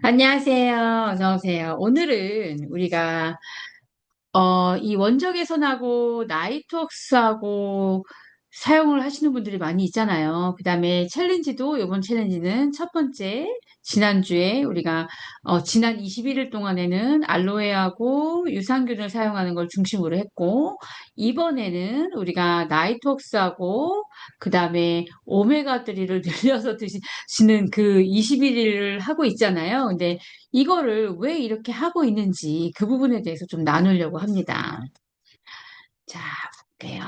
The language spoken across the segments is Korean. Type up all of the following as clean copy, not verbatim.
안녕하세요. 어서 오세요. 오늘은 우리가 이 원적외선하고 나이트웍스하고 사용을 하시는 분들이 많이 있잖아요. 그다음에 챌린지도 이번 챌린지는 첫 번째 지난주에 우리가 지난 21일 동안에는 알로에하고 유산균을 사용하는 걸 중심으로 했고 이번에는 우리가 나이트웍스하고 그다음에 오메가3를 늘려서 드시는 그 21일을 하고 있잖아요. 근데 이거를 왜 이렇게 하고 있는지 그 부분에 대해서 좀 나누려고 합니다. 자, 볼게요.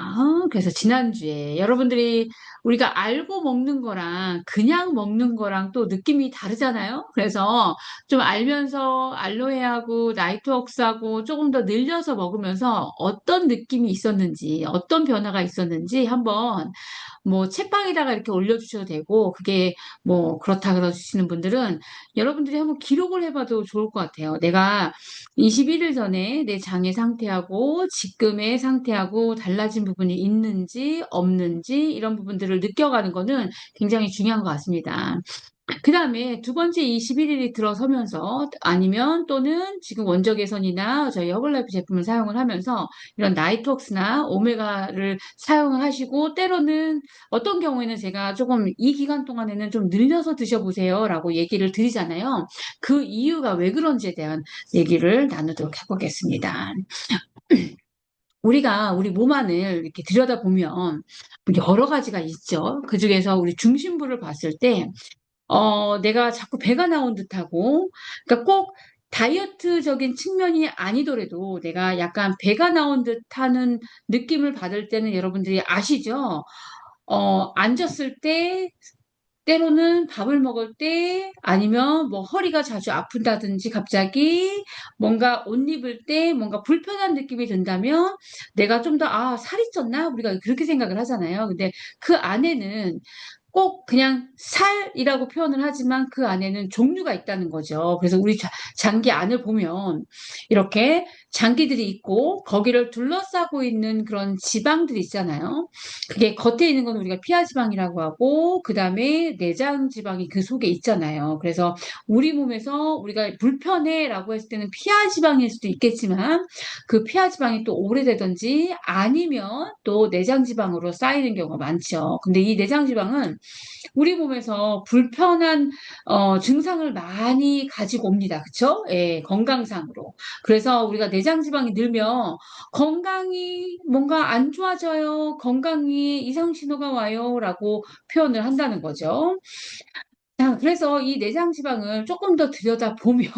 그래서 지난주에 여러분들이 우리가 알고 먹는 거랑 그냥 먹는 거랑 또 느낌이 다르잖아요. 그래서 좀 알면서 알로에하고 나이트웍스하고 조금 더 늘려서 먹으면서 어떤 느낌이 있었는지, 어떤 변화가 있었는지 한번 뭐 책방에다가 이렇게 올려주셔도 되고 그게 뭐 그렇다 그러시는 분들은 여러분들이 한번 기록을 해봐도 좋을 것 같아요. 내가 21일 전에 내 장의 상태하고 지금의 상태하고 달라진 부분이 있는지 없는지 이런 부분들을 느껴가는 거는 굉장히 중요한 것 같습니다. 그 다음에 두 번째 21일이 들어서면서 아니면 또는 지금 원적외선이나 저희 허블라이프 제품을 사용을 하면서 이런 나이트웍스나 오메가를 사용을 하시고 때로는 어떤 경우에는 제가 조금 이 기간 동안에는 좀 늘려서 드셔보세요 라고 얘기를 드리잖아요. 그 이유가 왜 그런지에 대한 얘기를 나누도록 해보겠습니다. 우리가 우리 몸 안을 이렇게 들여다보면 여러 가지가 있죠. 그중에서 우리 중심부를 봤을 때 내가 자꾸 배가 나온 듯하고, 그러니까 꼭 다이어트적인 측면이 아니더라도 내가 약간 배가 나온 듯하는 느낌을 받을 때는 여러분들이 아시죠? 앉았을 때, 때로는 밥을 먹을 때, 아니면 뭐 허리가 자주 아픈다든지 갑자기 뭔가 옷 입을 때 뭔가 불편한 느낌이 든다면 내가 좀 더, 살이 쪘나? 우리가 그렇게 생각을 하잖아요. 근데 그 안에는 꼭 그냥 살이라고 표현을 하지만 그 안에는 종류가 있다는 거죠. 그래서 우리 장기 안을 보면 이렇게 장기들이 있고 거기를 둘러싸고 있는 그런 지방들이 있잖아요. 그게 겉에 있는 건 우리가 피하지방이라고 하고 그다음에 내장 지방이 그 속에 있잖아요. 그래서 우리 몸에서 우리가 불편해라고 했을 때는 피하지방일 수도 있겠지만 그 피하지방이 또 오래되든지 아니면 또 내장 지방으로 쌓이는 경우가 많죠. 근데 이 내장 지방은 우리 몸에서 불편한 증상을 많이 가지고 옵니다. 그쵸? 예, 건강상으로. 그래서 우리가 내장 지방이 늘면 건강이 뭔가 안 좋아져요. 건강이 이상 신호가 와요. 라고 표현을 한다는 거죠. 자, 그래서 이 내장 지방을 조금 더 들여다보면,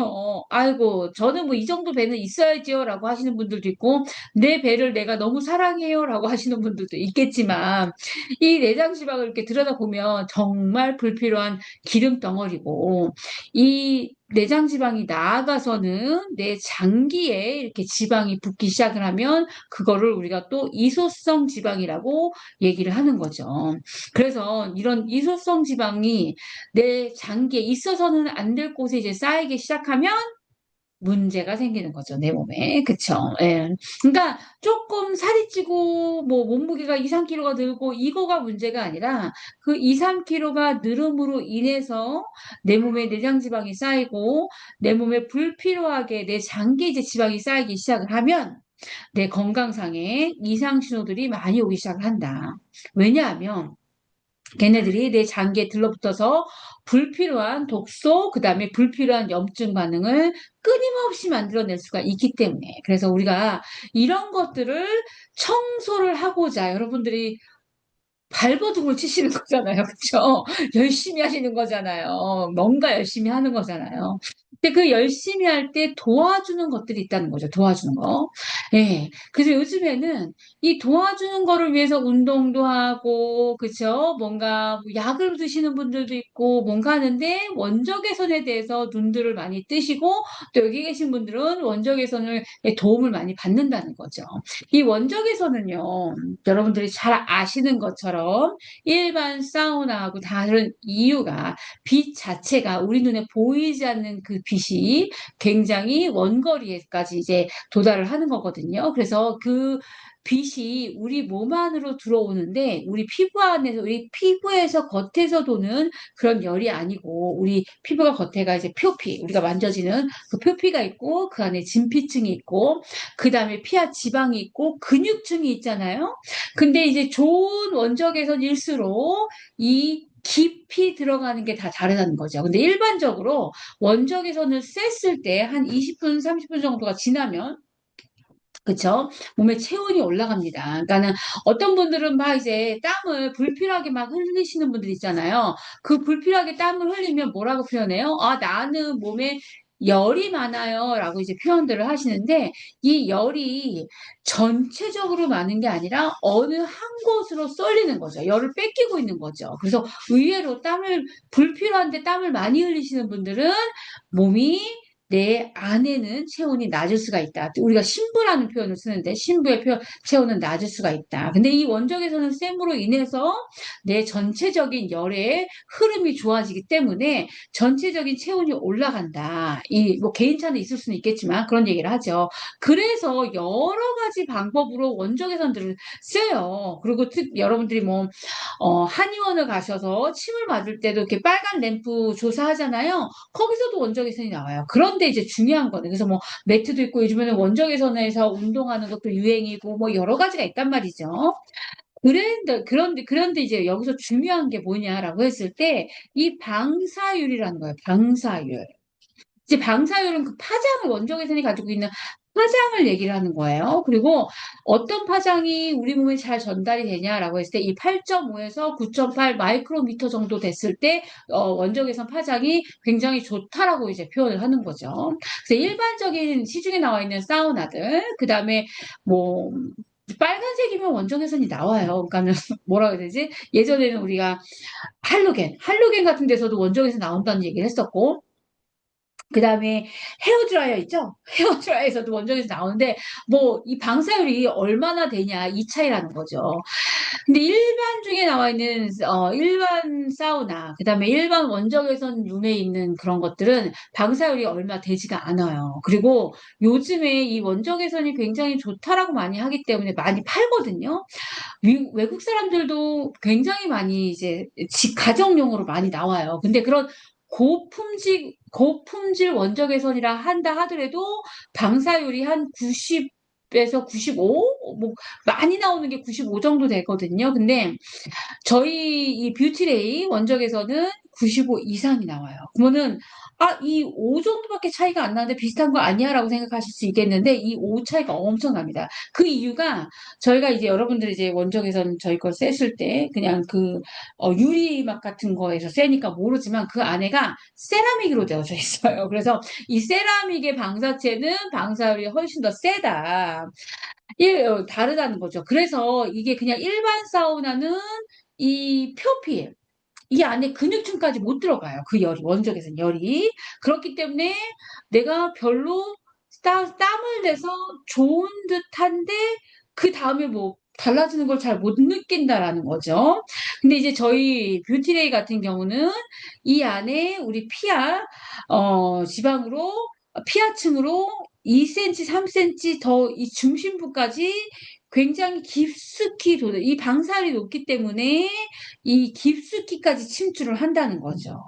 아이고, 저는 뭐 이 정도 배는 있어야지요. 라고 하시는 분들도 있고, 내 배를 내가 너무 사랑해요. 라고 하시는 분들도 있겠지만, 이 내장 지방을 이렇게 들여다보면 정말 불필요한 기름 덩어리고, 이 내장 지방이 나아가서는 내 장기에 이렇게 지방이 붙기 시작을 하면, 그거를 우리가 또 이소성 지방이라고 얘기를 하는 거죠. 그래서 이런 이소성 지방이 내 장기에 있어서는 안 될 곳에 이제 쌓이기 시작하면 문제가 생기는 거죠, 내 몸에. 그쵸? 예. 그러니까 조금 살이 찌고 뭐 몸무게가 2, 3kg가 늘고 이거가 문제가 아니라 그 2, 3kg가 늘음으로 인해서 내 몸에 내장 지방이 쌓이고 내 몸에 불필요하게 내 장기에 이제 지방이 쌓이기 시작을 하면 내 건강상에 이상 신호들이 많이 오기 시작을 한다. 왜냐하면 걔네들이 내 장기에 들러붙어서 불필요한 독소, 그 다음에 불필요한 염증 반응을 끊임없이 만들어낼 수가 있기 때문에. 그래서 우리가 이런 것들을 청소를 하고자 여러분들이 발버둥을 치시는 거잖아요. 그쵸? 열심히 하시는 거잖아요. 뭔가 열심히 하는 거잖아요. 근데 그 열심히 할 때 도와주는 것들이 있다는 거죠. 도와주는 거. 예. 그래서 요즘에는 이 도와주는 거를 위해서 운동도 하고, 그쵸? 뭔가 뭐 약을 드시는 분들도 있고, 뭔가 하는데 원적외선에 대해서 눈들을 많이 뜨시고, 또 여기 계신 분들은 원적외선을 도움을 많이 받는다는 거죠. 이 원적외선은요, 여러분들이 잘 아시는 것처럼 일반 사우나하고 다른 이유가 빛 자체가 우리 눈에 보이지 않는 그 빛이 굉장히 원거리에까지 이제 도달을 하는 거거든요. 그래서 그 빛이 우리 몸 안으로 들어오는데 우리 피부 안에서 우리 피부에서 겉에서 도는 그런 열이 아니고 우리 피부가 겉에가 이제 표피 우리가 만져지는 그 표피가 있고 그 안에 진피층이 있고 그 다음에 피하 지방이 있고 근육층이 있잖아요. 근데 이제 좋은 원적외선일수록 이 깊이 들어가는 게 다 다르다는 거죠. 근데 일반적으로 원적외선을 쐈을 때 한 20분, 30분 정도가 지나면 그쵸? 몸에 체온이 올라갑니다. 그러니까는 어떤 분들은 막 이제 땀을 불필요하게 막 흘리시는 분들 있잖아요. 그 불필요하게 땀을 흘리면 뭐라고 표현해요? 아, 나는 몸에 열이 많아요. 라고 이제 표현들을 하시는데 이 열이 전체적으로 많은 게 아니라 어느 한 곳으로 쏠리는 거죠. 열을 뺏기고 있는 거죠. 그래서 의외로 불필요한데 땀을 많이 흘리시는 분들은 몸이 내 안에는 체온이 낮을 수가 있다. 우리가 신부라는 표현을 쓰는데 신부의 체온은 낮을 수가 있다. 근데 이 원적외선은 쌤으로 인해서 내 전체적인 열의 흐름이 좋아지기 때문에 전체적인 체온이 올라간다. 이 뭐 개인차는 있을 수는 있겠지만 그런 얘기를 하죠. 그래서 여러 가지 방법으로 원적외선들을 써요. 그리고 여러분들이 뭐 한의원을 가셔서 침을 맞을 때도 이렇게 빨간 램프 조사하잖아요. 거기서도 원적외선이 나와요. 그런데 이제 중요한 거는 그래서 뭐 매트도 있고 요즘에는 원적외선에서 운동하는 것도 유행이고 뭐 여러 가지가 있단 말이죠. 그런데 이제 여기서 중요한 게 뭐냐라고 했을 때 이 방사율이라는 거예요. 방사율. 이제 방사율은 그 파장을 원적외선이 가지고 있는 파장을 얘기를 하는 거예요. 그리고 어떤 파장이 우리 몸에 잘 전달이 되냐라고 했을 때 이 8.5에서 9.8 마이크로미터 정도 됐을 때 원적외선 파장이 굉장히 좋다라고 이제 표현을 하는 거죠. 그래서 일반적인 시중에 나와 있는 사우나들 그다음에 뭐 빨간색이면 원적외선이 나와요. 그러니까는 뭐라 해야 되지? 예전에는 우리가 할로겐 같은 데서도 원적외선 나온다는 얘기를 했었고 그 다음에 헤어드라이어 있죠? 헤어드라이어에서도 원적외선 나오는데, 뭐, 이 방사율이 얼마나 되냐, 이 차이라는 거죠. 근데 일반 중에 나와 있는, 일반 사우나, 그 다음에 일반 원적외선 룸에 있는 그런 것들은 방사율이 얼마 되지가 않아요. 그리고 요즘에 이 원적외선이 굉장히 좋다라고 많이 하기 때문에 많이 팔거든요. 외국 사람들도 굉장히 많이 이제 가정용으로 많이 나와요. 근데 그런 고품질 원적외선이라 한다 하더라도 방사율이 한 90에서 95? 뭐, 많이 나오는 게 95 정도 되거든요. 근데 저희 이 뷰티레이 원적에서는 95 이상이 나와요. 그러면은 이 5 정도밖에 차이가 안 나는데 비슷한 거 아니야? 라고 생각하실 수 있겠는데 이 5 차이가 엄청납니다. 그 이유가 저희가 이제 여러분들이 이제 원적에서는 저희 걸 쐈을 때 그냥 유리막 같은 거에서 쐬니까 모르지만 그 안에가 세라믹으로 되어져 있어요. 그래서 이 세라믹의 방사체는 방사율이 훨씬 더 세다. 다르다는 거죠. 그래서 이게 그냥 일반 사우나는 이 표피, 이 안에 근육층까지 못 들어가요. 그 열이, 원적외선 열이. 그렇기 때문에 내가 별로 땀을 내서 좋은 듯한데, 그 다음에 뭐, 달라지는 걸 잘 못 느낀다라는 거죠. 근데 이제 저희 뷰티레이 같은 경우는 이 안에 우리 지방으로, 피하층으로 2cm, 3cm 더 이 중심부까지 굉장히 깊숙이 이 방사율이 높기 때문에 이 깊숙이까지 침투를 한다는 거죠.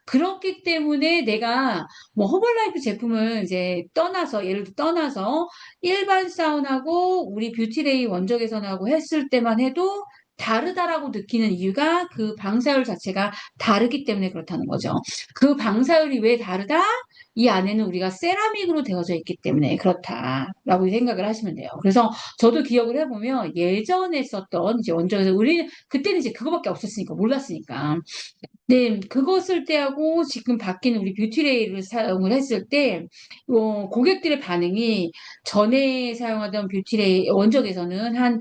그렇기 때문에 내가 뭐 허벌라이프 제품을 이제 예를 들어 떠나서 일반 사운하고 우리 뷰티레이 원적외선하고 했을 때만 해도 다르다라고 느끼는 이유가 그 방사율 자체가 다르기 때문에 그렇다는 거죠. 그 방사율이 왜 다르다? 이 안에는 우리가 세라믹으로 되어져 있기 때문에 그렇다라고 생각을 하시면 돼요. 그래서 저도 기억을 해보면 예전에 썼던 이제 원적외선 우리는 그때는 이제 그거밖에 없었으니까 몰랐으니까 네, 그거 쓸 때하고 지금 바뀐 우리 뷰티레이를 사용을 했을 때, 고객들의 반응이 전에 사용하던 뷰티레이 원적에서는 한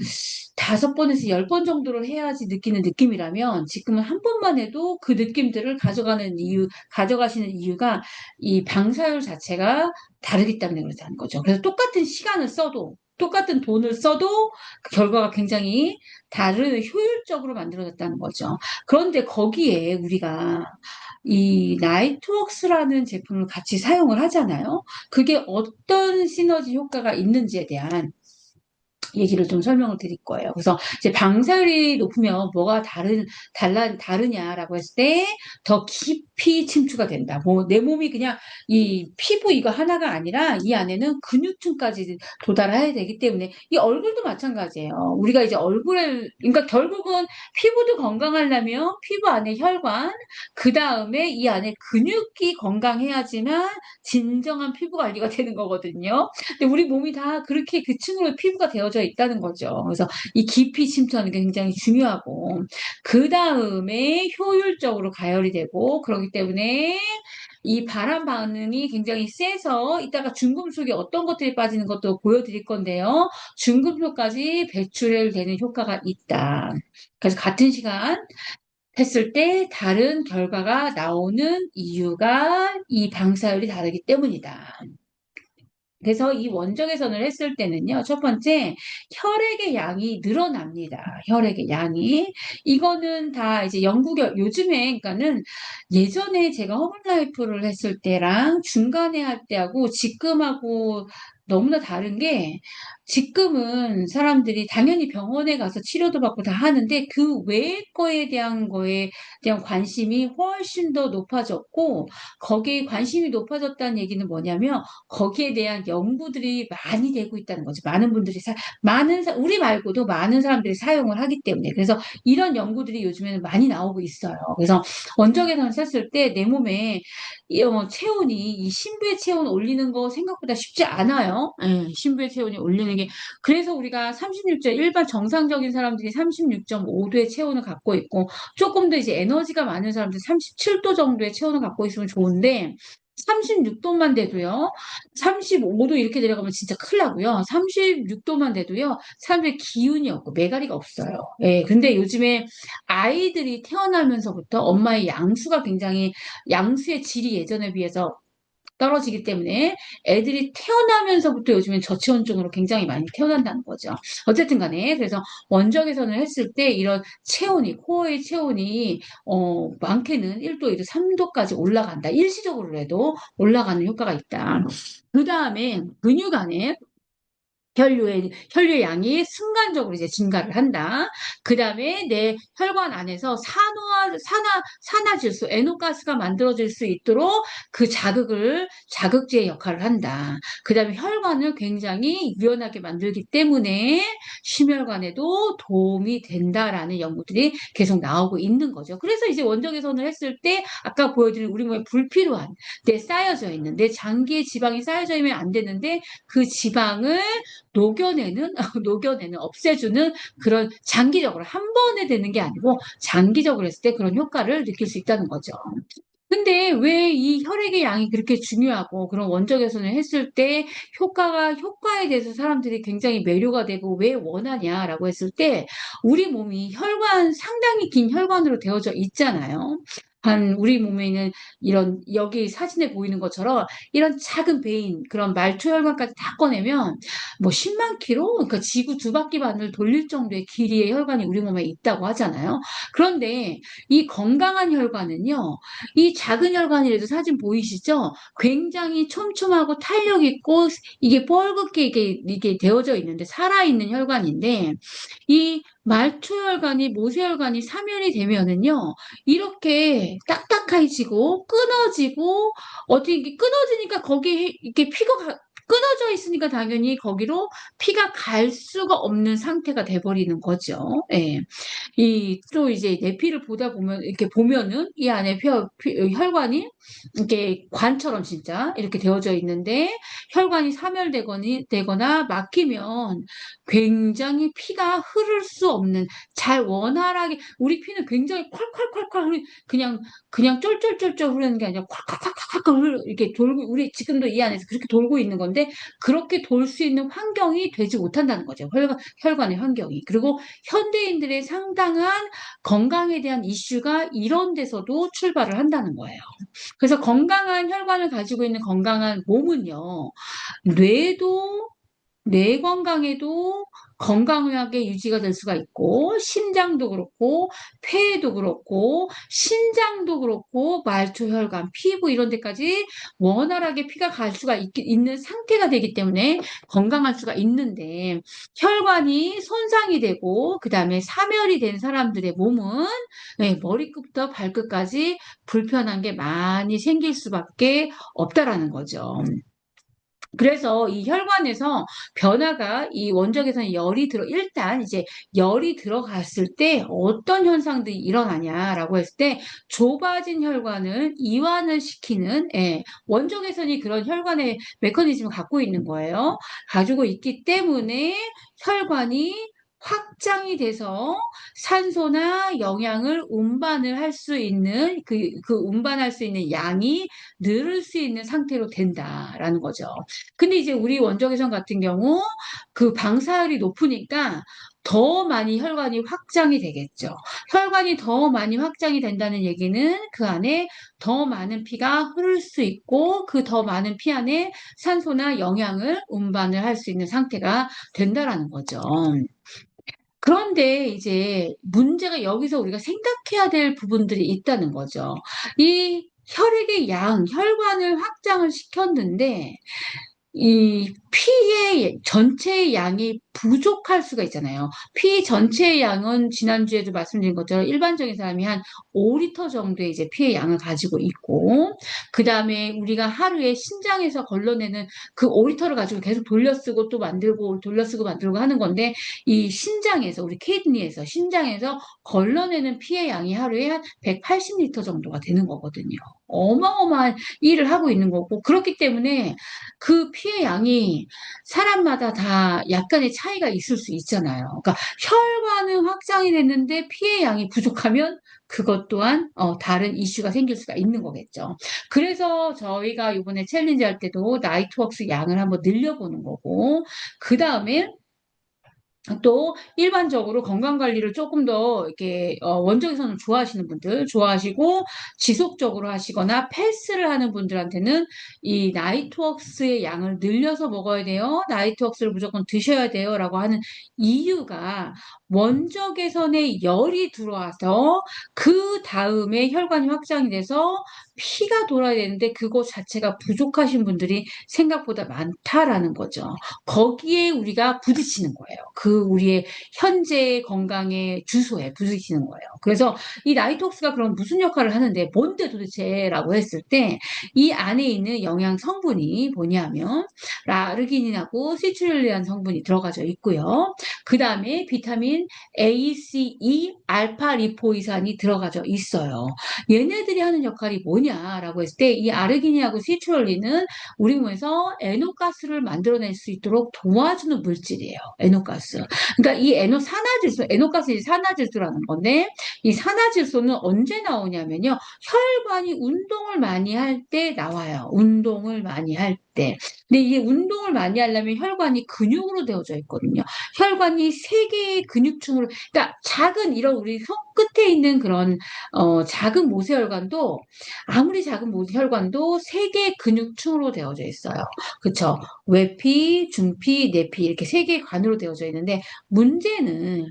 5번에서 10번 정도를 해야지 느끼는 느낌이라면 지금은 한 번만 해도 그 느낌들을 가져가시는 이유가 이 방사율 자체가 다르기 때문에 그렇다는 거죠. 그래서 똑같은 시간을 써도, 똑같은 돈을 써도 그 결과가 굉장히 효율적으로 만들어졌다는 거죠. 그런데 거기에 우리가 이 나이트웍스라는 제품을 같이 사용을 하잖아요. 그게 어떤 시너지 효과가 있는지에 대한 얘기를 좀 설명을 드릴 거예요. 그래서 이제 방사율이 높으면 뭐가 다르냐라고 했을 때 더 깊이 침투가 된다. 뭐 내 몸이 그냥 이 피부 이거 하나가 아니라 이 안에는 근육층까지 도달해야 되기 때문에 이 얼굴도 마찬가지예요. 우리가 이제 얼굴을 그러니까 결국은 피부도 건강하려면 피부 안에 혈관, 그 다음에 이 안에 근육이 건강해야지만 진정한 피부 관리가 되는 거거든요. 근데 우리 몸이 다 그렇게 그 층으로 피부가 되어져 있다는 거죠. 그래서 이 깊이 침투하는 게 굉장히 중요하고, 그 다음에 효율적으로 가열이 되고, 그렇기 때문에 이 발암 반응이 굉장히 세서 이따가 중금속이 어떤 것들이 빠지는 것도 보여드릴 건데요. 중금속까지 배출되는 효과가 있다. 그래서 같은 시간 했을 때 다른 결과가 나오는 이유가 이 방사율이 다르기 때문이다. 그래서 이 원적외선을 했을 때는요, 첫 번째, 혈액의 양이 늘어납니다. 혈액의 양이. 이거는 다 이제 요즘에, 그러니까는 예전에 제가 허블라이프를 했을 때랑 중간에 할 때하고 지금하고 너무나 다른 게, 지금은 사람들이 당연히 병원에 가서 치료도 받고 다 하는데 그 외의 거에 대한 관심이 훨씬 더 높아졌고, 거기에 관심이 높아졌다는 얘기는 뭐냐면 거기에 대한 연구들이 많이 되고 있다는 거죠. 많은 분들이 우리 말고도 많은 사람들이 사용을 하기 때문에. 그래서 이런 연구들이 요즘에는 많이 나오고 있어요. 그래서 원적외선을 쐈을 때 내 몸에 체온이, 이 신부의 체온 올리는 거 생각보다 쉽지 않아요. 신부의 체온이 올리는 게. 그래서 우리가 일반 정상적인 사람들이 36.5도의 체온을 갖고 있고, 조금 더 이제 에너지가 많은 사람들 37도 정도의 체온을 갖고 있으면 좋은데, 36도만 돼도요, 35도 이렇게 내려가면 진짜 큰일 나고요. 36도만 돼도요, 사람들이 기운이 없고 매가리가 없어요. 예, 근데 요즘에 아이들이 태어나면서부터 엄마의 양수의 질이 예전에 비해서 떨어지기 때문에 애들이 태어나면서부터 요즘엔 저체온증으로 굉장히 많이 태어난다는 거죠. 어쨌든 간에 그래서 원적외선을 했을 때 이런 코어의 체온이 많게는 1도, 2도, 3도까지 올라간다. 일시적으로라도 올라가는 효과가 있다. 그 다음에 근육 안에 혈류의 양이 순간적으로 이제 증가를 한다. 그 다음에 내 혈관 안에서 산화질소, 애노가스가 만들어질 수 있도록 그 자극제의 역할을 한다. 그 다음에 혈관을 굉장히 유연하게 만들기 때문에 심혈관에도 도움이 된다라는 연구들이 계속 나오고 있는 거죠. 그래서 이제 원적외선을 했을 때 아까 보여드린 우리 몸에 불필요한 쌓여져 있는 내 장기에 지방이 쌓여져 있으면 안 되는데 그 지방을 녹여내는, 없애주는 그런 장기적으로 한 번에 되는 게 아니고 장기적으로 했을 때 그런 효과를 느낄 수 있다는 거죠. 근데 왜 이 혈액의 양이 그렇게 중요하고 그런 원적외선을 했을 때 효과에 대해서 사람들이 굉장히 매료가 되고 왜 원하냐라고 했을 때 우리 몸이 상당히 긴 혈관으로 되어져 있잖아요. 우리 몸에는 여기 사진에 보이는 것처럼 이런 작은 베인, 그런 말초혈관까지 다 꺼내면 뭐 10만 킬로? 그러니까 지구 2바퀴만을 돌릴 정도의 길이의 혈관이 우리 몸에 있다고 하잖아요. 그런데 이 건강한 혈관은요, 이 작은 혈관이라도 사진 보이시죠? 굉장히 촘촘하고 탄력 있고 이게 뻘겋게 이게 되어져 있는데 살아있는 혈관인데 이 말초혈관이 모세혈관이 사멸이 되면은요 이렇게 딱딱해지고 끊어지고 어떻게 이게 끊어지니까 거기에 이렇게 피가 끊어져 있으니까 당연히 거기로 피가 갈 수가 없는 상태가 돼버리는 거죠. 예. 또 이제 내 피를 보다 보면, 이렇게 보면은 이 안에 혈관이 이렇게 관처럼 진짜 이렇게 되어져 있는데 혈관이 사멸되거나 막히면 굉장히 피가 흐를 수 없는 잘 원활하게 우리 피는 굉장히 콸콸콸콸 그냥 쫄쫄쫄쫄 흐르는 게 아니라 콸콸콸콸 이렇게 돌고 우리 지금도 이 안에서 그렇게 돌고 있는 건데 그렇게 돌 수 있는 환경이 되지 못한다는 거죠. 혈관의 환경이. 그리고 현대인들의 상당한 건강에 대한 이슈가 이런 데서도 출발을 한다는 거예요. 그래서 건강한 혈관을 가지고 있는 건강한 몸은요, 뇌도 뇌 건강에도 건강하게 유지가 될 수가 있고, 심장도 그렇고, 폐도 그렇고, 신장도 그렇고, 말초, 혈관, 피부 이런 데까지 원활하게 피가 갈 수가 있는 상태가 되기 때문에 건강할 수가 있는데, 혈관이 손상이 되고, 그 다음에 사멸이 된 사람들의 몸은 네, 머리끝부터 발끝까지 불편한 게 많이 생길 수밖에 없다라는 거죠. 그래서 이 혈관에서 변화가 이 원적외선에 일단 이제 열이 들어갔을 때 어떤 현상들이 일어나냐라고 했을 때 좁아진 혈관을 이완을 시키는 원적외선이 그런 혈관의 메커니즘을 갖고 있는 거예요. 가지고 있기 때문에 혈관이 확장이 돼서 산소나 영양을 운반을 할 수 있는 그 운반할 수 있는 양이 늘을 수 있는 상태로 된다라는 거죠. 근데 이제 우리 원적외선 같은 경우 그 방사율이 높으니까 더 많이 혈관이 확장이 되겠죠. 혈관이 더 많이 확장이 된다는 얘기는 그 안에 더 많은 피가 흐를 수 있고 그 더 많은 피 안에 산소나 영양을 운반을 할 수 있는 상태가 된다라는 거죠. 그런데 이제 문제가 여기서 우리가 생각해야 될 부분들이 있다는 거죠. 이 혈액의 혈관을 확장을 시켰는데 이 피의 전체의 양이 부족할 수가 있잖아요. 피 전체의 양은 지난주에도 말씀드린 것처럼 일반적인 사람이 한 5리터 정도의 이제 피의 양을 가지고 있고, 그 다음에 우리가 하루에 신장에서 걸러내는 그 5리터를 가지고 계속 돌려쓰고 또 만들고 돌려쓰고 만들고 하는 건데, 이 신장에서, 우리 키드니에서, 신장에서 걸러내는 피의 양이 하루에 한 180리터 정도가 되는 거거든요. 어마어마한 일을 하고 있는 거고, 그렇기 때문에 그 피의 양이 사람마다 다 약간의 차이가 있을 수 있잖아요. 그러니까 혈관은 확장이 됐는데 피의 양이 부족하면 그것 또한 다른 이슈가 생길 수가 있는 거겠죠. 그래서 저희가 이번에 챌린지 할 때도 나이트웍스 양을 한번 늘려보는 거고, 그 다음에 또 일반적으로 건강관리를 조금 더 이렇게 원적외선을 좋아하시는 분들 좋아하시고 지속적으로 하시거나 패스를 하는 분들한테는 이 나이트웍스의 양을 늘려서 먹어야 돼요. 나이트웍스를 무조건 드셔야 돼요. 라고 하는 이유가 원적외선에 열이 들어와서 그 다음에 혈관이 확장이 돼서 피가 돌아야 되는데 그것 자체가 부족하신 분들이 생각보다 많다라는 거죠. 거기에 우리가 부딪히는 거예요. 그 우리의 현재 건강의 주소에 부딪히는 거예요. 그래서 이 나이톡스가 그럼 무슨 역할을 하는데 뭔데 도대체라고 했을 때 이 안에 있는 영양 성분이 뭐냐면 아르기닌하고 시트룰리안 성분이 들어가져 있고요. 그 다음에 비타민 A, C, E, 알파 리포이산이 들어가져 있어요. 얘네들이 하는 역할이 뭐냐라고 했을 때 이 아르기닌하고 시트룰린은 우리 몸에서 에노가스를 만들어낼 수 있도록 도와주는 물질이에요. 에노가스. 그러니까 이 산화질소, 에노가스이 산화질소라는 건데 이 산화질소는 언제 나오냐면요. 혈관이 운동을 많이 할 때 나와요. 운동을 많이 할 때. 근데 이게 운동을 많이 하려면 혈관이 근육으로 되어져 있거든요. 혈관이 세 개의 근육층으로, 그러니까 작은 이런 우리 손끝에 있는 그런 작은 모세혈관도 아무리 작은 모세혈관도 세 개의 근육층으로 되어져 있어요. 그쵸? 외피, 중피, 내피 이렇게 세 개의 관으로 되어져 있는데 문제는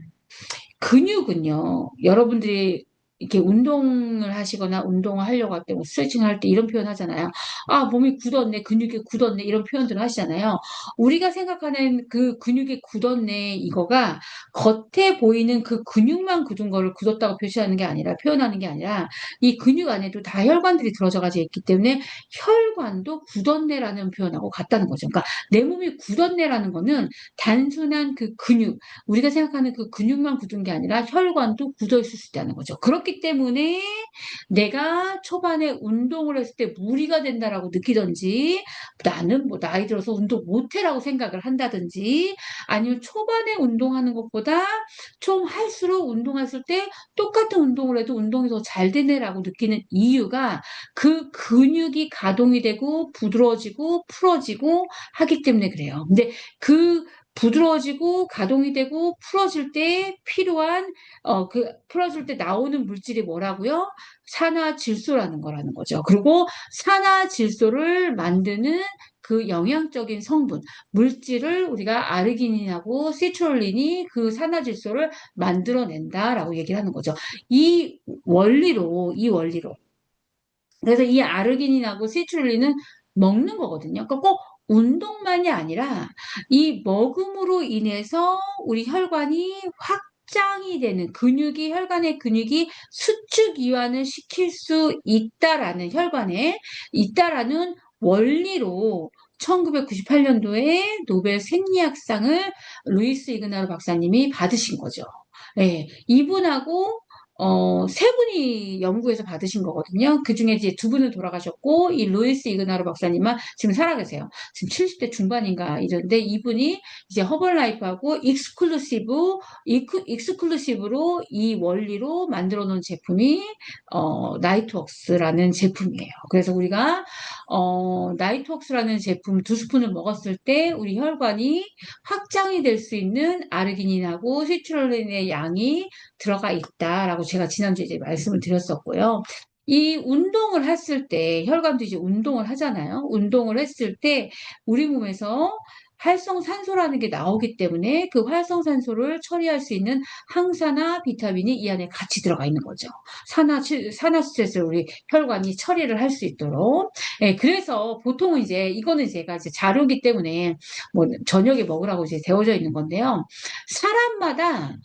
근육은요. 여러분들이 이렇게 운동을 하시거나 운동을 하려고 할 때, 뭐 스트레칭을 할 때 이런 표현 하잖아요. 아, 몸이 굳었네, 근육이 굳었네, 이런 표현들을 하시잖아요. 우리가 생각하는 그 근육이 굳었네, 이거가 겉에 보이는 그 근육만 굳은 거를 굳었다고 표시하는 게 아니라, 표현하는 게 아니라, 이 근육 안에도 다 혈관들이 들어져 있기 때문에 혈관도 굳었네라는 표현하고 같다는 거죠. 그러니까 내 몸이 굳었네라는 거는 단순한 그 근육, 우리가 생각하는 그 근육만 굳은 게 아니라 혈관도 굳어 있을 수 있다는 거죠. 그렇기 때문에 내가 초반에 운동을 했을 때 무리가 된다라고 느끼든지 나는 뭐 나이 들어서 운동 못해라고 생각을 한다든지 아니면 초반에 운동하는 것보다 좀 할수록 운동했을 때 똑같은 운동을 해도 운동이 더 잘 되네라고 느끼는 이유가 그 근육이 가동이 되고 부드러워지고 풀어지고 하기 때문에 그래요. 근데 그 부드러워지고 가동이 되고 풀어질 때 필요한 풀어질 때 나오는 물질이 뭐라고요? 산화질소라는 거라는 거죠. 그리고 산화질소를 만드는 그 영양적인 성분, 물질을 우리가 아르기닌하고 시트룰린이 그 산화질소를 만들어낸다라고 얘기를 하는 거죠. 이 원리로. 그래서 이 아르기닌하고 시트룰린은 먹는 거거든요. 그러니까 꼭 운동만이 아니라 이 먹음으로 인해서 우리 혈관이 확장이 되는 혈관의 근육이 수축 이완을 시킬 수 혈관에 있다라는 원리로 1998년도에 노벨 생리학상을 루이스 이그나르 박사님이 받으신 거죠. 네, 이분하고 세 분이 연구해서 받으신 거거든요. 그 중에 이제 두 분은 돌아가셨고, 이 루이스 이그나르 박사님은 지금 살아계세요. 지금 70대 중반인가 이런데 이분이 이제 허벌라이프하고 익스클루시브로 이 원리로 만들어 놓은 제품이, 나이트웍스라는 제품이에요. 그래서 우리가, 나이트웍스라는 제품 2스푼을 먹었을 때 우리 혈관이 확장이 될 수 있는 아르기닌하고 시트룰린의 양이 들어가 있다라고 제가 지난주에 이제 말씀을 드렸었고요. 이 운동을 했을 때, 혈관도 이제 운동을 하잖아요. 운동을 했을 때 우리 몸에서 활성산소라는 게 나오기 때문에 그 활성산소를 처리할 수 있는 항산화 비타민이 이 안에 같이 들어가 있는 거죠. 산화 스트레스를 우리 혈관이 처리를 할 수 있도록. 예, 그래서 보통은 이제 이거는 제가 이제 자료기 때문에 뭐 저녁에 먹으라고 이제 되어져 있는 건데요. 사람마다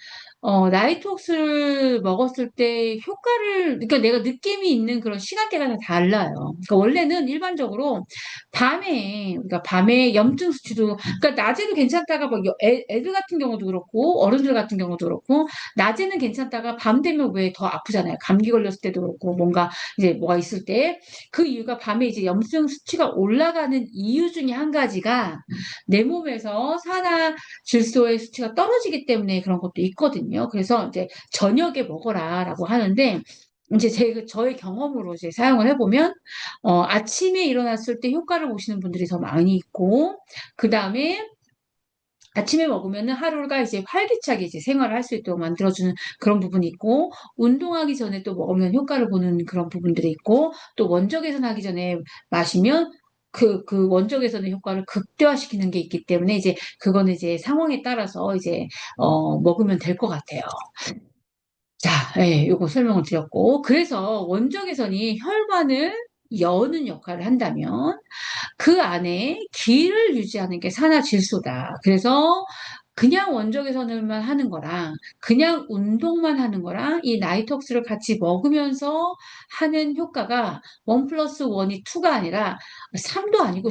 나이트웍스를 먹었을 때 그러니까 내가 느낌이 있는 그런 시간대가 다 달라요. 그러니까 원래는 일반적으로 그러니까 밤에 염증 수치도, 그러니까 낮에도 괜찮다가 뭐 애들 같은 경우도 그렇고, 어른들 같은 경우도 그렇고, 낮에는 괜찮다가 밤 되면 왜 더 아프잖아요. 감기 걸렸을 때도 그렇고, 뭔가 이제 뭐가 있을 때. 그 이유가 밤에 이제 염증 수치가 올라가는 이유 중에 한 가지가 내 몸에서 질소의 수치가 떨어지기 때문에 그런 것도 있거든요. 그래서 이제 저녁에 먹어라라고 하는데, 이제 저의 경험으로 이제 사용을 해보면, 아침에 일어났을 때 효과를 보시는 분들이 더 많이 있고, 그 다음에 아침에 먹으면은 하루가 이제 활기차게 이제 생활을 할 수 있도록 만들어주는 그런 부분이 있고, 운동하기 전에 또 먹으면 효과를 보는 그런 부분들이 있고, 또 원적 개선하기 전에 마시면 그 원적 개선의 효과를 극대화시키는 게 있기 때문에 이제 그거는 이제 상황에 따라서 이제 먹으면 될 것 같아요. 자, 예, 요거 설명을 드렸고, 그래서 원적 개선이 혈관을 여는 역할을 한다면 그 안에 기를 유지하는 게 산화질소다. 그래서 그냥 원적 개선을만 하는 거랑 그냥 운동만 하는 거랑 이 나이톡스를 같이 먹으면서 하는 효과가 1+1이 2가 아니라 3도 아니고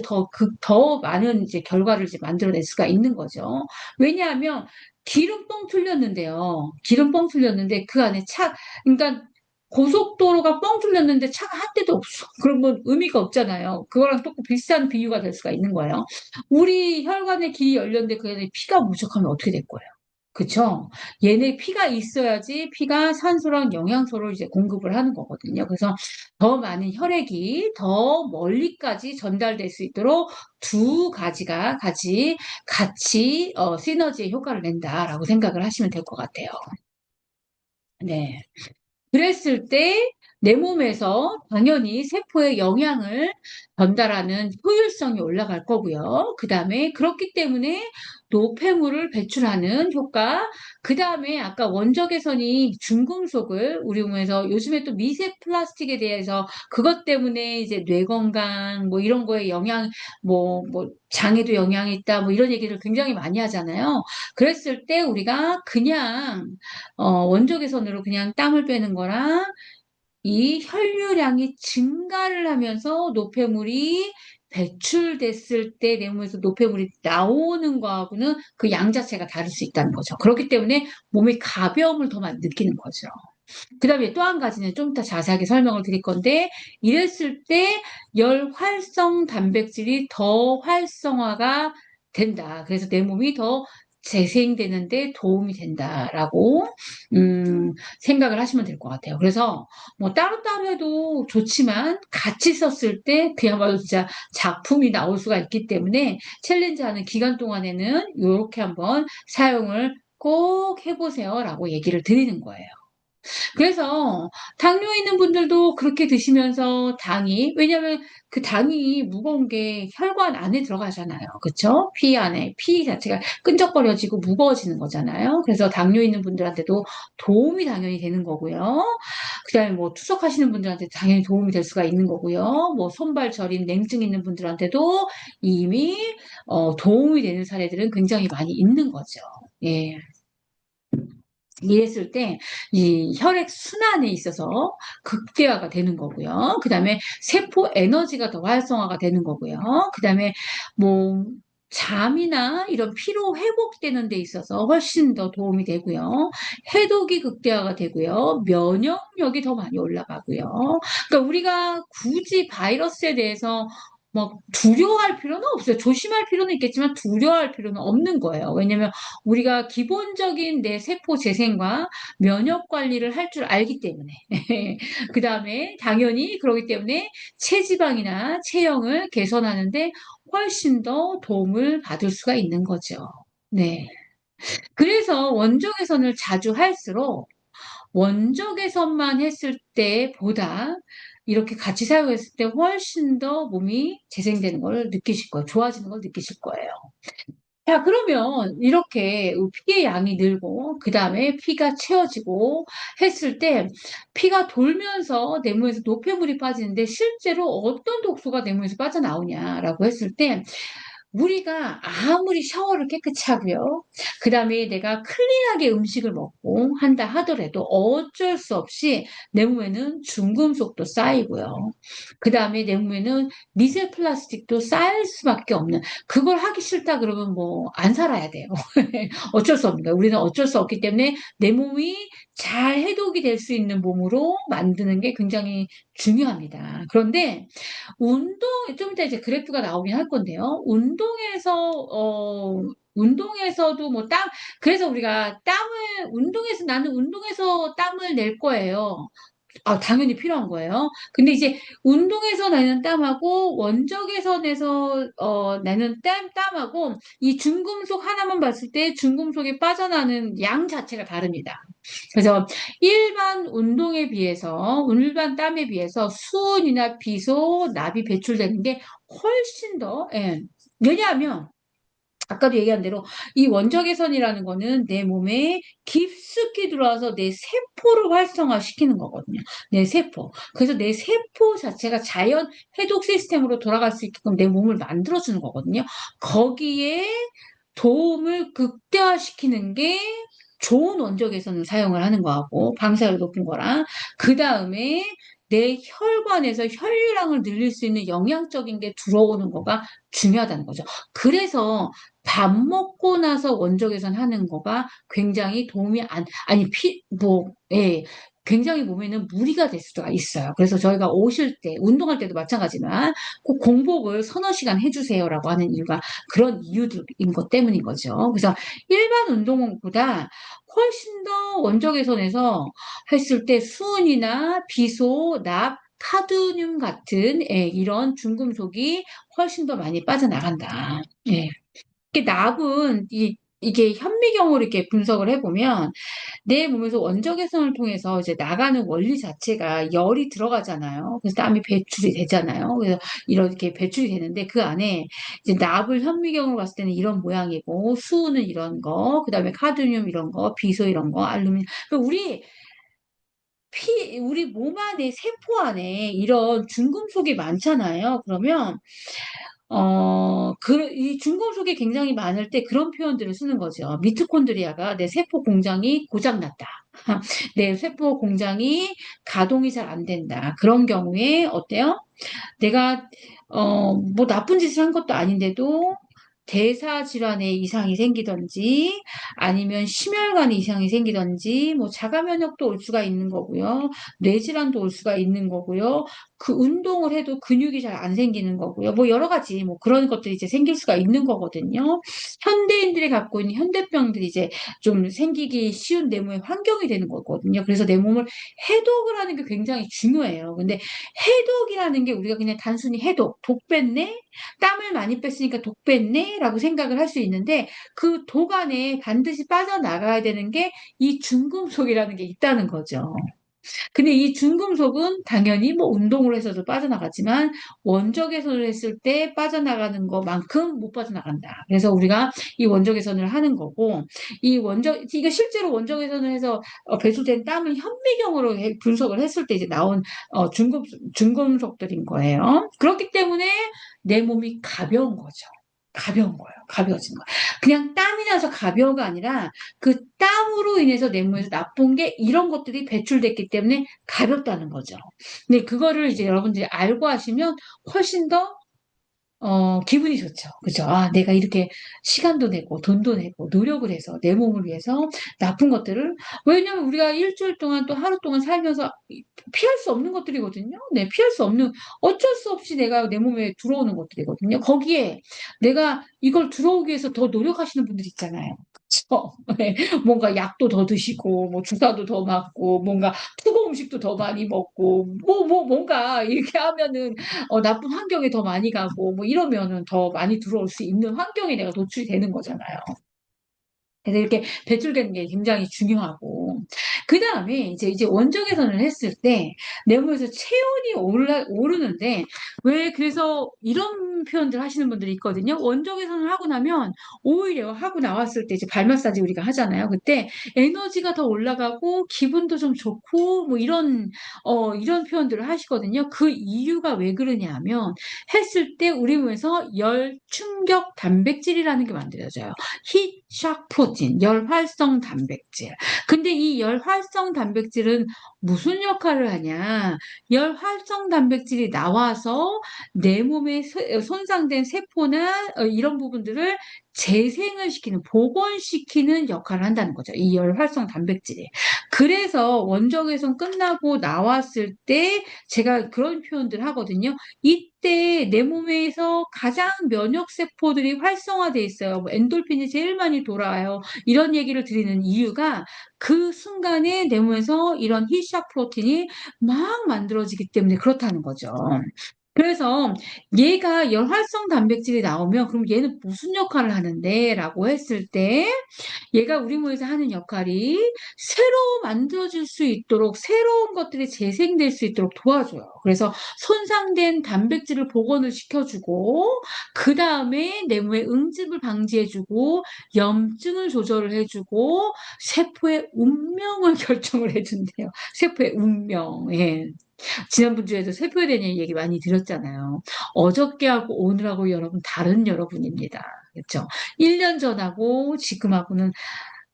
더 많은 이제 결과를 이제 만들어낼 수가 있는 거죠. 왜냐하면 기름 뻥 뚫렸는데요. 기름 뻥 뚫렸는데 그 안에 그러니까 고속도로가 뻥 뚫렸는데 차가 한 대도 없어. 그러면 의미가 없잖아요. 그거랑 또 비슷한 비유가 될 수가 있는 거예요. 우리 혈관에 길이 열렸는데 그 안에 피가 부족하면 어떻게 될 거예요? 그쵸? 얘네 피가 있어야지 피가 산소랑 영양소를 이제 공급을 하는 거거든요. 그래서 더 많은 혈액이 더 멀리까지 전달될 수 있도록 두 가지가 같이 시너지의 효과를 낸다라고 생각을 하시면 될 것 같아요. 네. 그랬을 때 내 몸에서 당연히 세포에 영양을 전달하는 효율성이 올라갈 거고요. 그 다음에 그렇기 때문에 노폐물을 배출하는 효과, 그 다음에 아까 원적 개선이 중금속을 우리 몸에서 요즘에 또 미세 플라스틱에 대해서 그것 때문에 이제 뇌 건강 뭐 이런 거에 뭐 장에도 영향이 있다 뭐 이런 얘기를 굉장히 많이 하잖아요. 그랬을 때 우리가 그냥 원적 개선으로 그냥 땀을 빼는 거랑 이 혈류량이 증가를 하면서 노폐물이 배출됐을 때 내 몸에서 노폐물이 나오는 거하고는 그 양 자체가 다를 수 있다는 거죠. 그렇기 때문에 몸이 가벼움을 더 많이 느끼는 거죠. 그 다음에 또 한 가지는 좀 더 자세하게 설명을 드릴 건데, 이랬을 때 열 활성 단백질이 더 활성화가 된다. 그래서 내 몸이 더 재생되는데 도움이 된다라고 생각을 하시면 될 것 같아요. 그래서 뭐 따로따로 해도 좋지만 같이 썼을 때 그야말로 진짜 작품이 나올 수가 있기 때문에 챌린지하는 기간 동안에는 이렇게 한번 사용을 꼭 해보세요라고 얘기를 드리는 거예요. 그래서 당뇨 있는 분들도 그렇게 드시면서 왜냐면 그 당이 무거운 게 혈관 안에 들어가잖아요. 그쵸? 피 자체가 끈적거려지고 무거워지는 거잖아요. 그래서 당뇨 있는 분들한테도 도움이 당연히 되는 거고요. 그다음에 뭐 투석하시는 분들한테 당연히 도움이 될 수가 있는 거고요. 뭐 손발 저림 냉증 있는 분들한테도 이미 도움이 되는 사례들은 굉장히 많이 있는 거죠. 예. 이랬을 때 이 혈액 순환에 있어서 극대화가 되는 거고요. 그다음에 세포 에너지가 더 활성화가 되는 거고요. 그다음에 뭐 잠이나 이런 피로 회복되는 데 있어서 훨씬 더 도움이 되고요. 해독이 극대화가 되고요. 면역력이 더 많이 올라가고요. 그러니까 우리가 굳이 바이러스에 대해서 막 두려워할 필요는 없어요. 조심할 필요는 있겠지만 두려워할 필요는 없는 거예요. 왜냐면 우리가 기본적인 내 세포 재생과 면역 관리를 할 줄 알기 때문에. 그 다음에 당연히 그러기 때문에 체지방이나 체형을 개선하는데 훨씬 더 도움을 받을 수가 있는 거죠. 네. 그래서 원적 개선을 자주 할수록 원적 개선만 했을 때보다 이렇게 같이 사용했을 때 훨씬 더 몸이 재생되는 걸 느끼실 거예요. 좋아지는 걸 느끼실 거예요. 자, 그러면 이렇게 피의 양이 늘고, 그 다음에 피가 채워지고 했을 때, 피가 돌면서 내 몸에서 노폐물이 빠지는데, 실제로 어떤 독소가 내 몸에서 빠져나오냐라고 했을 때, 우리가 아무리 샤워를 깨끗이 하고요. 그 다음에 내가 클린하게 음식을 먹고 한다 하더라도 어쩔 수 없이 내 몸에는 중금속도 쌓이고요. 그 다음에 내 몸에는 미세 플라스틱도 쌓일 수밖에 없는, 그걸 하기 싫다 그러면 뭐 안 살아야 돼요. 어쩔 수 없는 거예요. 우리는 어쩔 수 없기 때문에 내 몸이 잘 해독이 될 수 있는 몸으로 만드는 게 굉장히 중요합니다. 그런데 좀 이따 이제 그래프가 나오긴 할 건데요. 운동에서도 뭐 그래서 우리가 나는 운동에서 땀을 낼 거예요. 당연히 필요한 거예요. 근데 이제 운동에서 나는 땀하고 원적외선 에서 나는 땀하고 이 중금속 하나만 봤을 때 중금속이 빠져나는 양 자체가 다릅니다. 그래서 일반 땀에 비해서 수은이나 비소, 납이 배출되는 게 훨씬 더, 예. 왜냐하면 아까도 얘기한 대로 이 원적외선이라는 거는 내 몸에 깊숙이 들어와서 내 세포를 활성화시키는 거거든요. 내 세포. 그래서 내 세포 자체가 자연 해독 시스템으로 돌아갈 수 있게끔 내 몸을 만들어주는 거거든요. 거기에 도움을 극대화시키는 게 좋은 원적외선을 사용을 하는 거하고 방사율 높은 거랑, 그 다음에 내 혈관에서 혈류량을 늘릴 수 있는 영양적인 게 들어오는 거가 중요하다는 거죠. 그래서 밥 먹고 나서 원적외선 하는 거가 굉장히 도움이 예, 굉장히 몸에는 무리가 될 수가 있어요. 그래서 저희가 오실 때, 운동할 때도 마찬가지지만 꼭 공복을 서너 시간 해주세요라고 하는 이유가 그런 이유들인 것 때문인 거죠. 그래서 일반 운동보다 훨씬 더 원적외선에서 했을 때 수은이나 비소, 납, 카드뮴 같은 이런 중금속이 훨씬 더 많이 빠져나간다. 예. 납은 이게 현미경으로 이렇게 분석을 해보면 내 몸에서 원적외선을 통해서 이제 나가는 원리 자체가 열이 들어가잖아요. 그래서 땀이 배출이 되잖아요. 그래서 이렇게 배출이 되는데 그 안에 이제 납을 현미경으로 봤을 때는 이런 모양이고 수은은 이런 거, 그다음에 카드뮴 이런 거, 비소 이런 거, 알루미늄. 그러니까 우리 몸 안에 세포 안에 이런 중금속이 많잖아요. 그러면 이 중금속이 굉장히 많을 때 그런 표현들을 쓰는 거죠. 미토콘드리아가 내 세포 공장이 고장났다. 내 세포 공장이 가동이 잘 안 된다. 그런 경우에 어때요? 내가 뭐 나쁜 짓을 한 것도 아닌데도 대사 질환에 이상이 생기든지 아니면 심혈관에 이상이 생기든지 뭐 자가 면역도 올 수가 있는 거고요. 뇌질환도 올 수가 있는 거고요. 그 운동을 해도 근육이 잘 안 생기는 거고요. 뭐 여러 가지 뭐 그런 것들이 이제 생길 수가 있는 거거든요. 현대인들이 갖고 있는 현대병들이 이제 좀 생기기 쉬운 내 몸의 환경이 되는 거거든요. 그래서 내 몸을 해독을 하는 게 굉장히 중요해요. 근데 해독이라는 게 우리가 그냥 단순히 해독, 독 뺐네? 땀을 많이 뺐으니까 독 뺐네? 라고 생각을 할 수 있는데 그 독 안에 반드시 빠져나가야 되는 게 이 중금속이라는 게 있다는 거죠. 근데 이 중금속은 당연히 뭐 운동을 해서도 빠져나가지만 원적 개선을 했을 때 빠져나가는 것만큼 못 빠져나간다. 그래서 우리가 이 원적 개선을 하는 거고, 이거 실제로 원적 개선을 해서 배출된 땀을 현미경으로 분석을 했을 때 이제 나온 중금속들인 거예요. 그렇기 때문에 내 몸이 가벼운 거죠. 가벼운 거예요. 가벼워진 거예요. 그냥 땀이 나서 가벼워가 아니라 그 땀으로 인해서 내 몸에서 나쁜 게 이런 것들이 배출됐기 때문에 가볍다는 거죠. 근데 그거를 이제 여러분들이 알고 하시면 훨씬 더 기분이 좋죠. 그죠? 아, 내가 이렇게 시간도 내고, 돈도 내고, 노력을 해서, 내 몸을 위해서 나쁜 것들을, 왜냐면 우리가 일주일 동안 또 하루 동안 살면서 피할 수 없는 것들이거든요. 네, 피할 수 없는, 어쩔 수 없이 내가 내 몸에 들어오는 것들이거든요. 거기에 내가 이걸 들어오기 위해서 더 노력하시는 분들 있잖아요. 그쵸? 네, 뭔가 약도 더 드시고, 뭐 주사도 더 맞고, 뭔가 투고 음식도 더 많이 먹고, 뭔가 이렇게 하면은 나쁜 환경에 더 많이 가고 뭐 이러면은 더 많이 들어올 수 있는 환경에 내가 노출이 되는 거잖아요. 그래서 이렇게 배출되는 게 굉장히 중요하고. 그 다음에 이제 원적 개선을 했을 때 내 몸에서 체온이 오르는데 왜 그래서 이런 표현들 하시는 분들이 있거든요. 원적 개선을 하고 나면 오히려 하고 나왔을 때 이제 발 마사지 우리가 하잖아요. 그때 에너지가 더 올라가고 기분도 좀 좋고 뭐 이런 표현들을 하시거든요. 그 이유가 왜 그러냐면 했을 때 우리 몸에서 열 충격 단백질이라는 게 만들어져요. 히트 샥 프로틴, 열활성 단백질. 근데 이 열활성 단백질은 무슨 역할을 하냐? 열활성 단백질이 나와서 내 몸에 손상된 세포나 이런 부분들을 재생을 시키는, 복원시키는 역할을 한다는 거죠. 이 열활성 단백질이. 그래서 원적외선 끝나고 나왔을 때 제가 그런 표현들 하거든요. 이때 내 몸에서 가장 면역 세포들이 활성화돼 있어요. 뭐 엔돌핀이 제일 많이 돌아와요. 이런 얘기를 드리는 이유가 그 순간에 내 몸에서 이런 히샤 프로틴이 막 만들어지기 때문에 그렇다는 거죠. 그래서 얘가 열활성 단백질이 나오면 그럼 얘는 무슨 역할을 하는데? 라고 했을 때 얘가 우리 몸에서 하는 역할이 새로 만들어질 수 있도록 새로운 것들이 재생될 수 있도록 도와줘요. 그래서 손상된 단백질을 복원을 시켜주고 그 다음에 내 몸의 응집을 방지해주고 염증을 조절을 해주고 세포의 운명을 결정을 해준대요. 세포의 운명. 예. 지난번 주에도 세포에 대한 얘기 많이 드렸잖아요. 어저께하고 오늘하고 여러분 다른 여러분입니다. 그렇죠? 1년 전하고 지금하고는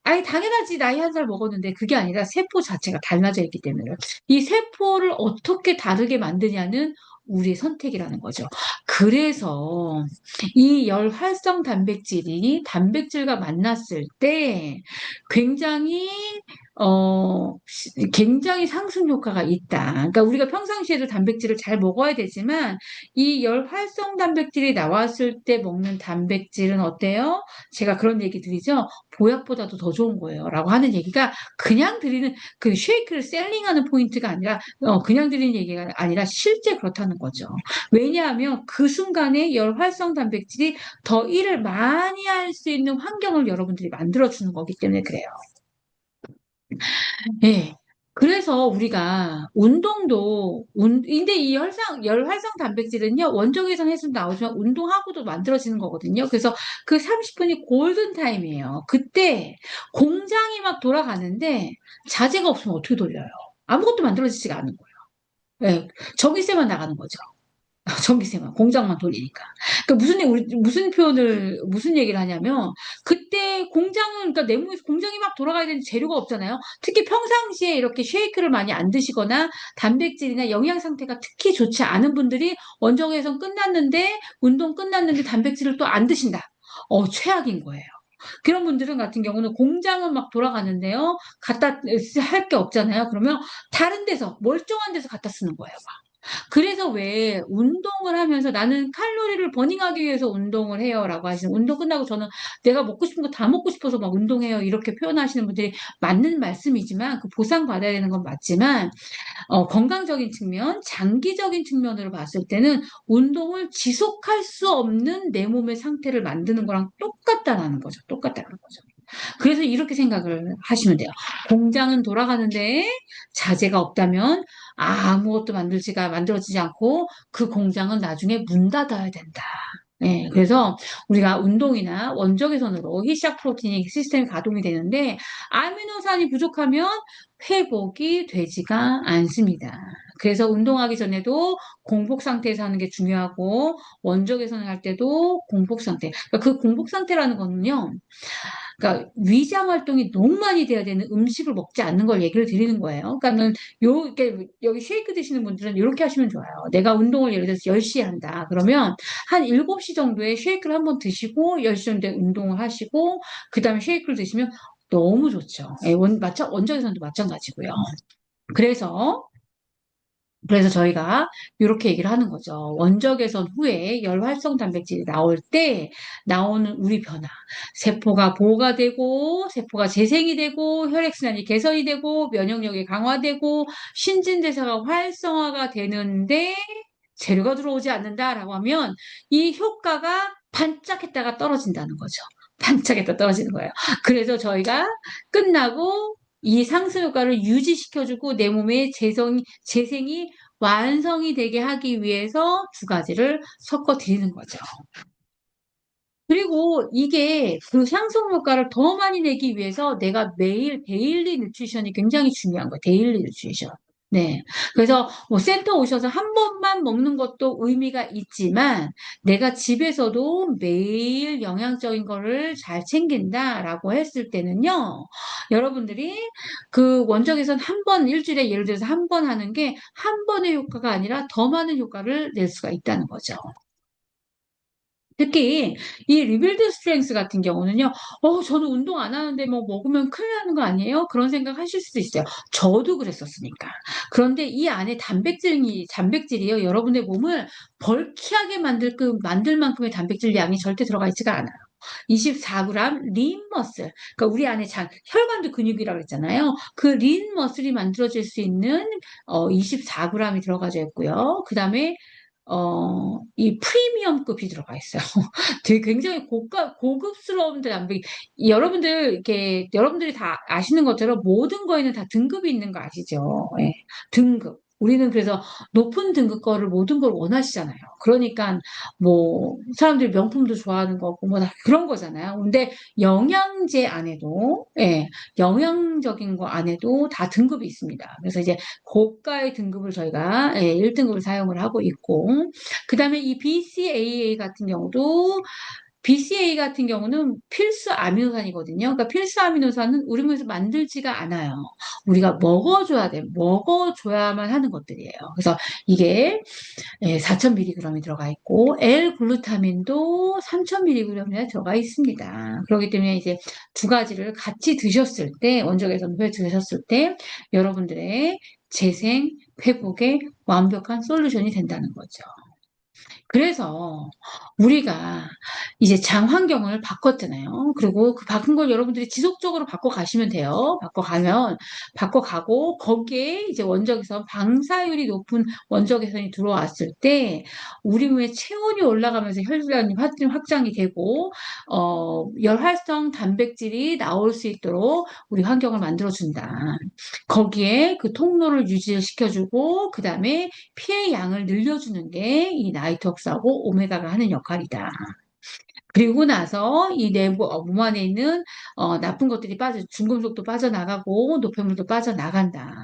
아니 당연하지 나이 한 살 먹었는데 그게 아니라 세포 자체가 달라져 있기 때문에 이 세포를 어떻게 다르게 만드냐는 우리의 선택이라는 거죠. 그래서 이 열활성 단백질이 단백질과 만났을 때 굉장히 굉장히 상승 효과가 있다. 그러니까 우리가 평상시에도 단백질을 잘 먹어야 되지만 이 열활성 단백질이 나왔을 때 먹는 단백질은 어때요? 제가 그런 얘기 드리죠. 보약보다도 더 좋은 거예요. 라고 하는 얘기가 그냥 드리는 그 쉐이크를 셀링하는 포인트가 아니라 그냥 드리는 얘기가 아니라 실제 그렇다는 거죠. 왜냐하면 그 순간에 열활성 단백질이 더 일을 많이 할 수 있는 환경을 여러분들이 만들어주는 거기 때문에 그래요. 예. 그래서 우리가 근데 이 열활성 단백질은요, 원적외선 해서 나오지만 운동하고도 만들어지는 거거든요. 그래서 그 30분이 골든타임이에요. 그때 공장이 막 돌아가는데 자재가 없으면 어떻게 돌려요? 아무것도 만들어지지가 않은 거예요. 예. 전기세만 나가는 거죠. 전기세만, 공장만 돌리니까. 그러니까 무슨 얘기를 하냐면, 그때 그러니까 내 몸에서 공장이 막 돌아가야 되는 재료가 없잖아요. 특히 평상시에 이렇게 쉐이크를 많이 안 드시거나, 단백질이나 영양 상태가 특히 좋지 않은 분들이 원적외선 끝났는데, 운동 끝났는데 단백질을 또 안 드신다. 최악인 거예요. 그런 분들은 같은 경우는 공장은 막 돌아가는데요. 갖다 할 게 없잖아요. 그러면 다른 데서, 멀쩡한 데서 갖다 쓰는 거예요. 그래서 왜 운동을 하면서 나는 칼로리를 버닝하기 위해서 운동을 해요라고 하시는, 운동 끝나고 저는 내가 먹고 싶은 거 다 먹고 싶어서 막 운동해요 이렇게 표현하시는 분들이 맞는 말씀이지만, 그 보상받아야 되는 건 맞지만 건강적인 측면, 장기적인 측면으로 봤을 때는 운동을 지속할 수 없는 내 몸의 상태를 만드는 거랑 똑같다라는 거죠. 똑같다는 거죠. 그래서 이렇게 생각을 하시면 돼요. 공장은 돌아가는데 자재가 없다면 아무것도 만들어지지 않고 그 공장은 나중에 문 닫아야 된다. 네, 그래서 우리가 운동이나 원적외선으로 희시작 프로틴이 시스템이 가동이 되는데, 아미노산이 부족하면 회복이 되지가 않습니다. 그래서 운동하기 전에도 공복 상태에서 하는 게 중요하고, 원적외선을 할 때도 공복 상태. 그러니까 그 공복 상태라는 거는요, 그러니까 위장 활동이 너무 많이 돼야 되는 음식을 먹지 않는 걸 얘기를 드리는 거예요. 그러니까는 이렇게 여기 쉐이크 드시는 분들은 이렇게 하시면 좋아요. 내가 운동을 예를 들어서 10시에 한다. 그러면 한 7시 정도에 쉐이크를 한번 드시고 10시 정도에 운동을 하시고 그다음에 쉐이크를 드시면 너무 좋죠. 예, 원적외선도 마찬가지고요. 그래서 저희가 이렇게 얘기를 하는 거죠. 원적외선 후에 열활성 단백질이 나올 때 나오는 우리 변화. 세포가 보호가 되고, 세포가 재생이 되고, 혈액순환이 개선이 되고, 면역력이 강화되고, 신진대사가 활성화가 되는데 재료가 들어오지 않는다라고 하면 이 효과가 반짝했다가 떨어진다는 거죠. 반짝했다 떨어지는 거예요. 그래서 저희가 끝나고 이 상승 효과를 유지시켜주고 내 몸의 재생이 완성이 되게 하기 위해서 두 가지를 섞어 드리는 거죠. 그리고 이게 그 향성 효과를 더 많이 내기 위해서 내가 매일 데일리 뉴트리션이 굉장히 중요한 거예요. 데일리 뉴트리션. 네. 그래서 뭐 센터 오셔서 한 번만 먹는 것도 의미가 있지만 내가 집에서도 매일 영양적인 거를 잘 챙긴다라고 했을 때는요. 여러분들이 그 원적외선 한 번, 일주일에 예를 들어서 한 번 하는 게 한 번의 효과가 아니라 더 많은 효과를 낼 수가 있다는 거죠. 특히 이 리빌드 스트렝스 같은 경우는요. 저는 운동 안 하는데 뭐 먹으면 큰일 나는 거 아니에요? 그런 생각 하실 수도 있어요. 저도 그랬었으니까. 그런데 이 안에 단백질이요. 여러분의 몸을 벌키하게 만들 만큼의 단백질 양이 절대 들어가 있지가 않아요. 24g 린 머슬. 그러니까 우리 안에 혈관도 근육이라고 했잖아요. 그 린 머슬이 만들어질 수 있는 24g이 들어가져 있고요. 그다음에 이 프리미엄급이 들어가 있어요. 되게 굉장히 고급스러운 담배. 여러분들이 다 아시는 것처럼 모든 거에는 다 등급이 있는 거 아시죠? 예, 등급. 우리는 그래서 높은 등급 거를 모든 걸 원하시잖아요. 그러니까 뭐 사람들이 명품도 좋아하는 거고 뭐 다 그런 거잖아요. 근데 영양제 안에도 영양적인 거 안에도 다 등급이 있습니다. 그래서 이제 고가의 등급을 저희가 1등급을 사용을 하고 있고, 그다음에 이 BCAA 같은 경우는 필수 아미노산이거든요. 그러니까 필수 아미노산은 우리 몸에서 만들지가 않아요. 우리가 먹어줘야 돼. 먹어줘야만 하는 것들이에요. 그래서 이게 4,000mg이 들어가 있고, L-글루타민도 3,000mg이나 들어가 있습니다. 그렇기 때문에 이제 두 가지를 같이 드셨을 때, 원적외선을 드셨을 때, 여러분들의 재생, 회복에 완벽한 솔루션이 된다는 거죠. 그래서 우리가 이제 장 환경을 바꿨잖아요. 그리고 그 바꾼 걸 여러분들이 지속적으로 바꿔가시면 돼요. 바꿔가고 거기에 이제 원적외선, 방사율이 높은 원적외선이 들어왔을 때 우리 몸의 체온이 올라가면서 혈관이 확장이 되고 열활성 단백질이 나올 수 있도록 우리 환경을 만들어준다. 거기에 그 통로를 유지시켜주고 그다음에 피의 양을 늘려주는 게 이 나이트웍스하고 오메가가 하는 역할이다. 그리고 나서 이 내부 몸 안에 있는 나쁜 것들이 중금속도 빠져나가고 노폐물도 빠져나간다.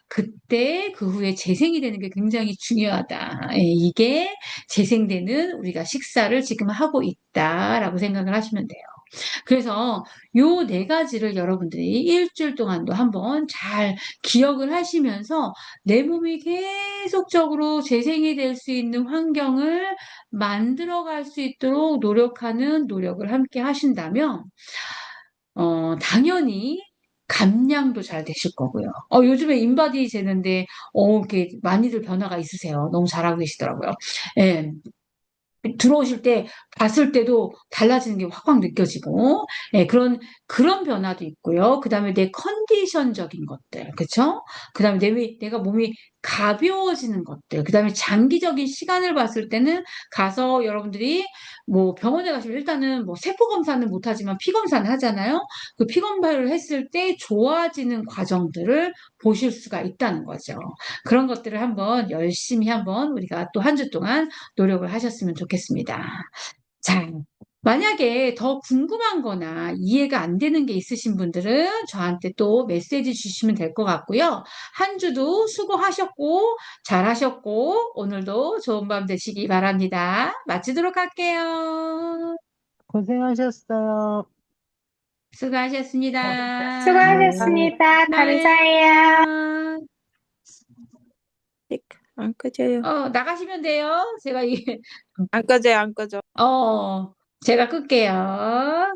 그때 그 후에 재생이 되는 게 굉장히 중요하다. 이게 재생되는 우리가 식사를 지금 하고 있다라고 생각을 하시면 돼요. 그래서 요 네 가지를 여러분들이 일주일 동안도 한번 잘 기억을 하시면서 내 몸이 계속적으로 재생이 될 수 있는 환경을 만들어 갈 수 있도록 노력을 함께 하신다면, 당연히 감량도 잘 되실 거고요. 요즘에 인바디 재는데, 이렇게 많이들 변화가 있으세요. 너무 잘하고 계시더라고요. 예. 들어오실 때 봤을 때도 달라지는 게 확확 느껴지고, 예, 그런 변화도 있고요. 그 다음에 내 컨디션적인 것들, 그쵸? 그 다음에 내가 몸이 가벼워지는 것들, 그 다음에 장기적인 시간을 봤을 때는 가서 여러분들이 뭐 병원에 가시면 일단은 뭐 세포 검사는 못하지만 피 검사는 하잖아요. 그 피 검사를 했을 때 좋아지는 과정들을 보실 수가 있다는 거죠. 그런 것들을 한번 열심히 한번 우리가 또 한 주 동안 노력을 하셨으면 좋겠습니다. 자, 만약에 더 궁금한 거나 이해가 안 되는 게 있으신 분들은 저한테 또 메시지 주시면 될 것 같고요. 한 주도 수고하셨고, 잘하셨고, 오늘도 좋은 밤 되시기 바랍니다. 마치도록 할게요. 고생하셨어요. 수고하셨습니다. 네. 수고하셨습니다. 감사해요. 감사해요. 안 꺼져요. 나가시면 돼요. 제가 안 꺼져요, 안 꺼져. 제가 끌게요.